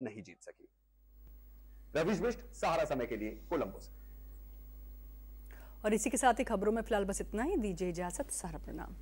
नहीं जीत सकी। रवीश बिष्ट, सहारा समय के लिए, कोलंबो से। और इसी के साथ ही खबरों में फिलहाल बस इतना ही। दीजिए इजाजत। सहारा प्रणाम।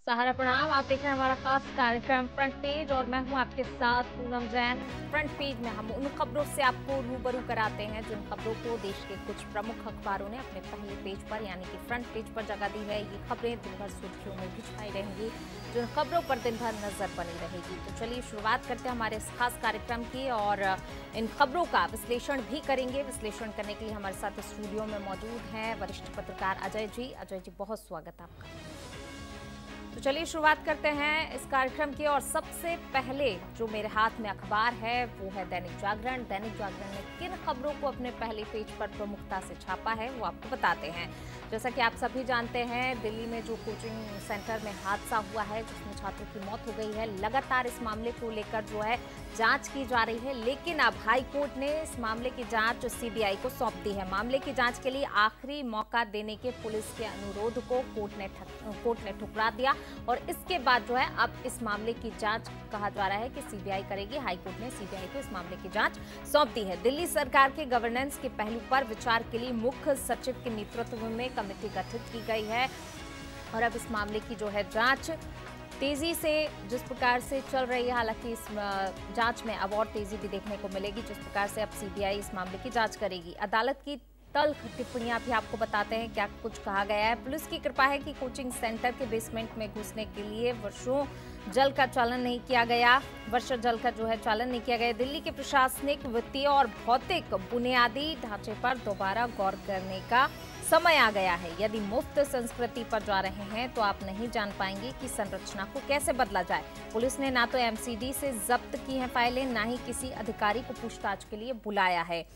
सहारा प्रणाम। आप देख रहे हैं हमारा खास कार्यक्रम फ्रंट पेज और मैं हूं आपके साथ पूनम जैन। फ्रंट पेज में हम उन खबरों से आपको रूबरू कराते हैं जिन खबरों को देश के कुछ प्रमुख अखबारों ने अपने पहले पेज पर यानी कि फ्रंट पेज पर जगह दी है। ये खबरें दिन भर सुर्खियों में भी छाई रहेंगी, जिन खबरों पर दिन भर नजर बनी रहेगी। तो चलिए शुरुआत करते हैं हमारे इस खास कार्यक्रम की और इन खबरों का विश्लेषण भी करेंगे। विश्लेषण करने के लिए हमारे साथ स्टूडियो में मौजूद हैं वरिष्ठ पत्रकार अजय जी। अजय जी, बहुत स्वागत आपका। तो चलिए शुरुआत करते हैं इस कार्यक्रम की और सबसे पहले जो मेरे हाथ में अखबार है वो है दैनिक जागरण। दैनिक जागरण ने किन खबरों को अपने पहले पेज पर प्रमुखता से छापा है वो आपको बताते हैं। जैसा कि आप सभी जानते हैं, दिल्ली में जो कोचिंग सेंटर में हादसा हुआ है जिसमें छात्रों की मौत हो गई है, लगातार इस मामले को लेकर जो है जांच की जा रही है। लेकिन अब हाई कोर्ट ने इस मामले की जांच सीबीआई को सौंप दी है। मामले की जांच के लिए आखिरी मौका देने के पुलिस के अनुरोध को कोर्ट ने ठुकरा दिया और इसके बाद जो है अब इस मामले की जांच कहा जा रहा है कि सीबीआई करेगी। हाईकोर्ट ने सीबीआई को इस मामले की जांच सौंप दी है। दिल्ली सरकार के गवर्नेंस के पहलू पर विचार के लिए मुख्य सचिव के नेतृत्व में कमेटी गठित की गई है और अब इस मामले की जो है जांच तेजी से जिस प्रकार से चल रही है, हालांकि इस जांच में अब और तेजी भी देखने को मिलेगी जिस प्रकार से अब सीबीआई इस मामले की जांच करेगी। अदालत की तल्ख टिप्पणियां भी आपको बताते हैं क्या कुछ कहा गया है। पुलिस की कृपा है कि कोचिंग सेंटर के बेसमेंट में घुसने के लिए वर्षों जल का चालन नहीं किया गया। चालन नहीं किया गया। दिल्ली के प्रशासनिक, वित्तीय और भौतिक बुनियादी ढांचे पर दोबारा गौर करने का समय आ गया है। यदि मुफ्त संस्कृति पर जा रहे हैं तो आप नहीं जान पाएंगे कि संरचना को कैसे बदला जाए। पुलिस ने ना तो एमसीडी से जब्त की हैं फाइलें, ना ही किसी अधिकारी को पूछताछ के लिए बुलाया है।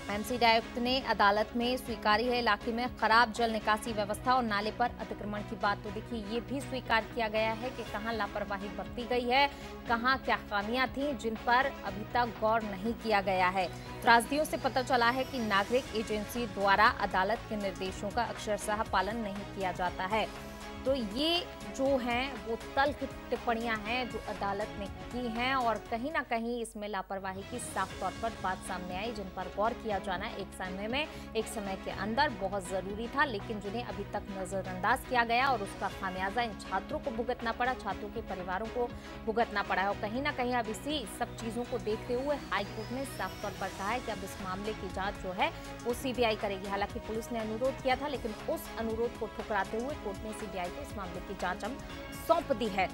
एमसीडी आयुक्त ने अदालत में स्वीकारी है इलाके में खराब जल निकासी व्यवस्था और नाले पर अतिक्रमण की बात। तो देखिए ये भी स्वीकार किया गया है कि कहां लापरवाही बरती गई है, कहां क्या खामियां थी जिन पर अभी तक गौर नहीं किया गया है। त्रासदियों से पता चला है कि नागरिक एजेंसी द्वारा अदालत के निर्देशों का अक्षरशः पालन नहीं किया जाता है। तो ये जो हैं वो तल्ख टिप्पणियां हैं जो अदालत ने की हैं और कहीं ना कहीं इसमें लापरवाही की साफ तौर पर बात सामने आई जिन पर गौर किया जाना एक समय के अंदर बहुत जरूरी था, लेकिन जिन्हें अभी तक नजरअंदाज किया गया और उसका खामियाजा इन छात्रों को भुगतना पड़ा, छात्रों के परिवारों को भुगतना पड़ा है। और कहीं ना कहीं अब इसी सब चीजों को देखते हुए हाईकोर्ट ने साफ तौर पर कहा है कि अब इस मामले की जाँच जो है वो सीबीआई करेगी। हालांकि पुलिस ने अनुरोध किया था लेकिन उस अनुरोध को ठुकराते हुए कोर्ट ने सीबीआई इस मामले की जांच सौंप दी है।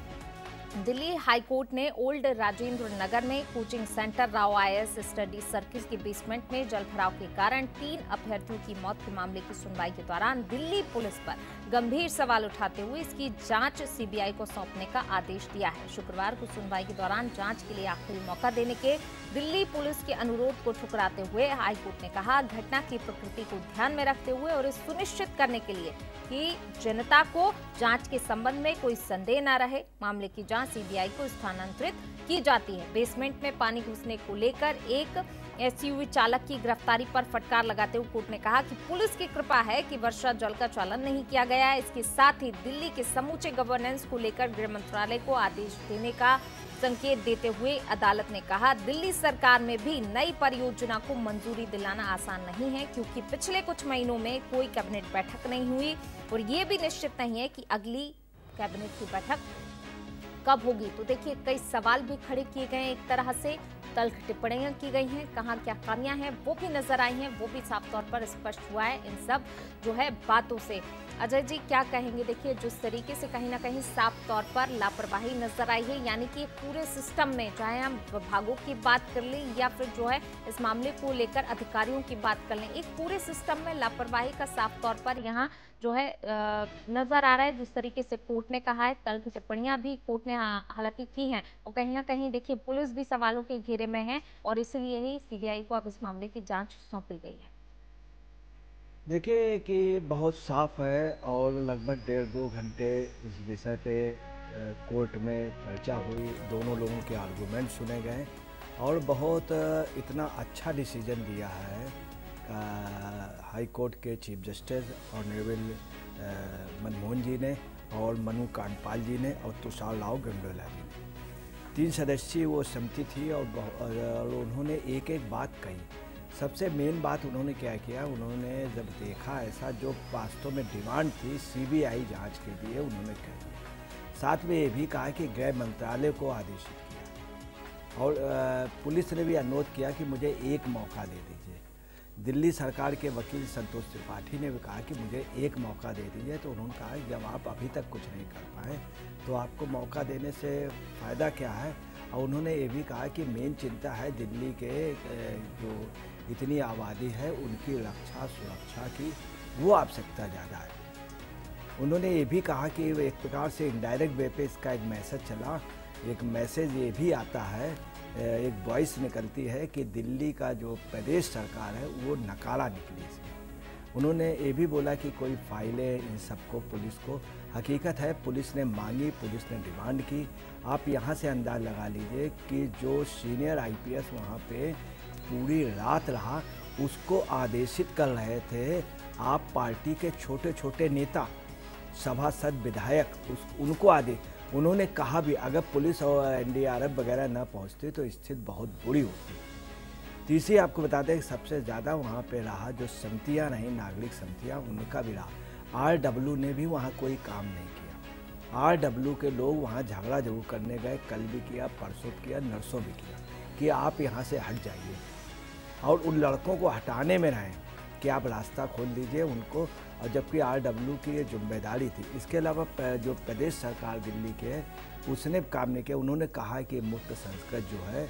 दिल्ली हाईकोर्ट ने ओल्ड राजेंद्र नगर में coaching centre Rao IAS study circle के बेसमेंट में जलभराव के कारण 3 अभ्यर्थियों की मौत के मामले की सुनवाई के दौरान दिल्ली पुलिस पर गंभीर सवाल उठाते हुए इसकी जांच सीबीआई को सौंपने का आदेश दिया है। शुक्रवार को सुनवाई के दौरान जांच के लिए आखिरी मौका देने के दिल्ली पुलिस के अनुरोध को ठुकराते हुए हाईकोर्ट ने कहा, घटना की प्रकृति को ध्यान में रखते हुए और इस सुनिश्चित करने के लिए कि जनता को जांच के संबंध में कोई संदेह न रहे, मामले की जांच जहां सीबीआई को स्थानांतरित की जाती है। बेसमेंट में पानी घुसने को लेकर एक एसयूवी चालक की गिरफ्तारी पर फटकार लगाते हुए कोर्ट ने कहा कि पुलिस की कृपा है कि वर्षा जल का चालन नहीं किया गया है। इसके साथ ही दिल्ली के समूचे गवर्नेंस को लेकर गृह मंत्रालय को आदेश देने का संकेत देते हुए अदालत ने कहा, दिल्ली सरकार में भी नई परियोजना को मंजूरी दिलाना आसान नहीं है, क्योंकि पिछले कुछ महीनों में कोई कैबिनेट बैठक नहीं हुई और ये भी निश्चित नहीं है कि अगली कैबिनेट की बैठक कब होगी। तो देखिए, कई सवाल भी खड़े किए गए, एक तरह से तल्ख टिप्पणियां की गई हैं, कहाँ क्या खामियां हैं वो भी नजर आई हैं, वो भी साफ तौर पर स्पष्ट हुआ है इन सब जो है बातों से। अजय जी क्या कहेंगे? देखिए, जिस तरीके से कहीं ना कहीं साफ तौर पर लापरवाही नजर आई है, यानी कि पूरे सिस्टम में, चाहे हम विभागों की बात कर लें या फिर जो है इस मामले को लेकर अधिकारियों की बात कर लें, एक पूरे सिस्टम में लापरवाही का साफ तौर पर यहाँ जो है नजर आ रहा है। जिस तरीके से कोर्ट ने कहा है, तल्ख टिप्पणियां भी कोर्ट ने हालांकि की हैं और कहीं ना कहीं देखिए पुलिस भी सवालों के घेरे में है और इसलिए ही सीबीआई को अब इस मामले की जांच सौंपी गई है। देखिए कि बहुत साफ है और लगभग 1.5-2 घंटे इस विषय पे कोर्ट में चर्चा हुई, दोनों लोगों के आर्गूमेंट सुने गए और बहुत इतना अच्छा डिसीजन दिया है हाई कोर्ट के चीफ जस्टिस ऑनरेबल मनमोहन जी ने और मनु कांडपाल जी ने और तुषार राव गंगोला जी ने। 3 सदस्यीय वो समिति थी और उन्होंने एक एक बात कही। सबसे मेन बात उन्होंने क्या किया, उन्होंने जब देखा ऐसा जो वास्तव में डिमांड थी सीबीआई जांच के लिए, उन्होंने कह दिया। साथ में ये भी कहा कि गृह मंत्रालय को आदेशित किया और पुलिस ने भी अनुरोध किया कि मुझे एक मौका दे दीजिए। दिल्ली सरकार के वकील संतोष त्रिपाठी ने भी कहा कि मुझे एक मौका दे दीजिए। तो उन्होंने कहा कि जब आप अभी तक कुछ नहीं कर पाए तो आपको मौका देने से फ़ायदा क्या है। और उन्होंने ये भी कहा कि मेन चिंता है दिल्ली के जो इतनी आबादी है उनकी रक्षा सुरक्षा की, वो आवश्यकता ज़्यादा है। उन्होंने ये भी कहा कि एक प्रकार से इनडायरेक्ट वे पे इसका एक मैसेज चला, एक मैसेज ये भी आता है, एक वॉइस निकलती है कि दिल्ली का जो प्रदेश सरकार है वो नकारा निकली इसमें। उन्होंने ये भी बोला कि कोई फाइलें इन सबको पुलिस को, हकीकत है पुलिस ने मांगी, पुलिस ने डिमांड की। आप यहाँ से अंदाज़ लगा लीजिए कि जो सीनियर आईपीएस वहाँ पे पूरी रात रहा, उसको आदेशित कर रहे थे आप पार्टी के छोटे छोटे नेता, सभासद, विधायक, उनको आदेश। उन्होंने कहा भी अगर पुलिस और एनडीआरएफ वगैरह न पहुंचते तो स्थिति बहुत बुरी होती। तीसरी आपको बताते हैं कि सबसे ज़्यादा वहाँ पे रहा जो समितियाँ रहीं, नागरिक समितियाँ, उनका भी रहा। आरडब्ल्यू ने भी वहाँ कोई काम नहीं किया। आरडब्ल्यू के लोग वहाँ झगड़ा जरूर करने गए, कल भी किया, परसों किया, नरसों भी किया कि आप यहाँ से हट जाइए और उन लड़कों को हटाने में रहें कि आप रास्ता खोल दीजिए उनको। और जबकि आरडब्ल्यू की ये जिम्मेदारी थी। इसके अलावा जो प्रदेश सरकार दिल्ली के, उसने काम नहीं किया। उन्होंने कहा कि मुक्त संस्कृत जो है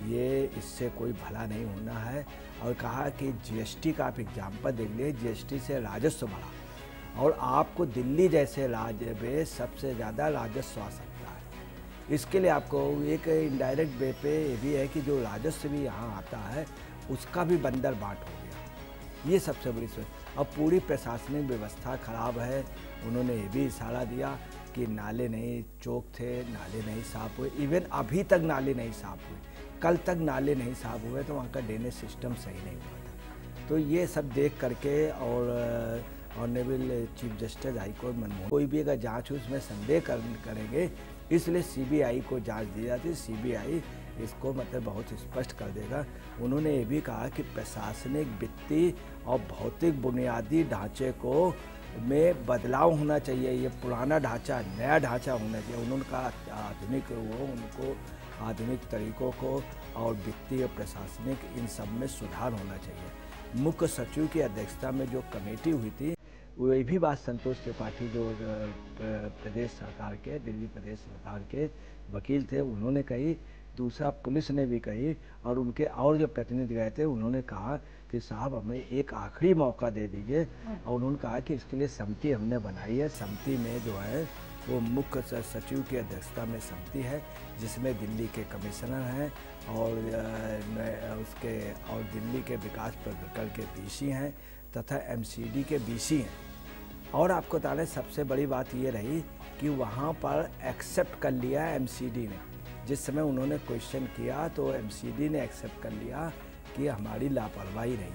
ये इससे कोई भला नहीं होना है और कहा कि जीएसटी का आप एग्जाम्पल देख लीजिए, जीएसटी से राजस्व बढ़ा और आपको दिल्ली जैसे राज्य में सबसे ज़्यादा राजस्व आ सकता है। इसके लिए आपको एक इनडायरेक्ट वे पे ये भी है कि जो राजस्व भी यहाँ आता है उसका भी बंदर बाट हो गया। ये सबसे बड़ी सोच। अब पूरी प्रशासनिक व्यवस्था खराब है। उन्होंने ये भी इशारा दिया कि नाले नहीं चौक थे, नाले नहीं साफ हुए। इवन अभी तक नाले नहीं साफ हुए, कल तक नाले नहीं साफ हुए, तो वहाँ का ड्रेनेज सिस्टम सही नहीं हुआ था। तो ये सब देख करके और honourable chief justice high court Manmohan, कोई भी अगर जाँच हो उसमें संदेह करेंगे, इसलिए सीबीआई को जाँच दी जाती। सीबीआई इसको मतलब बहुत स्पष्ट कर देगा। उन्होंने ये भी कहा कि प्रशासनिक, वित्तीय और भौतिक बुनियादी ढांचे को में बदलाव होना चाहिए। ये पुराना ढांचा, नया ढांचा होना चाहिए। उन्होंने कहा आधुनिक उनको आधुनिक तरीकों को और वित्तीय प्रशासनिक इन सब में सुधार होना चाहिए। मुख्य सचिव की अध्यक्षता में जो कमेटी हुई थी, वो ये भी बात संतोष त्रिपाठी जो प्रदेश सरकार के, दिल्ली प्रदेश सरकार के वकील थे, उन्होंने कही। दूसरा पुलिस ने भी कही और उनके और जो प्रतिनिधि गए थे उन्होंने कहा कि साहब हमें एक आखिरी मौका दे दीजिए। और उन्होंने कहा कि इसके लिए समिति हमने बनाई है। समिति में जो है वो मुख्य सचिव की अध्यक्षता में समिति है, जिसमें दिल्ली के कमिश्नर हैं और उसके और दिल्ली के विकास प्राधिकरण के डीसी हैं तथा एमसीडी के बीसी हैं। और आपको बता दें सबसे बड़ी बात ये रही कि वहाँ पर एक्सेप्ट कर लिया एमसीडी ने। जिस समय उन्होंने क्वेश्चन किया तो एमसीडी ने एक्सेप्ट कर लिया कि हमारी लापरवाही रही,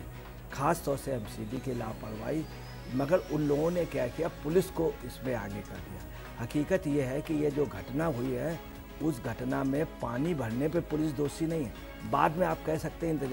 ख़ास तौर से एमसीडी की लापरवाही। मगर उन लोगों ने क्या किया, पुलिस को इसमें आगे कर दिया। हकीकत ये है कि ये जो घटना हुई है उस घटना में पानी भरने पे पुलिस दोषी नहीं है। बाद में आप कह सकते हैं इंतजाम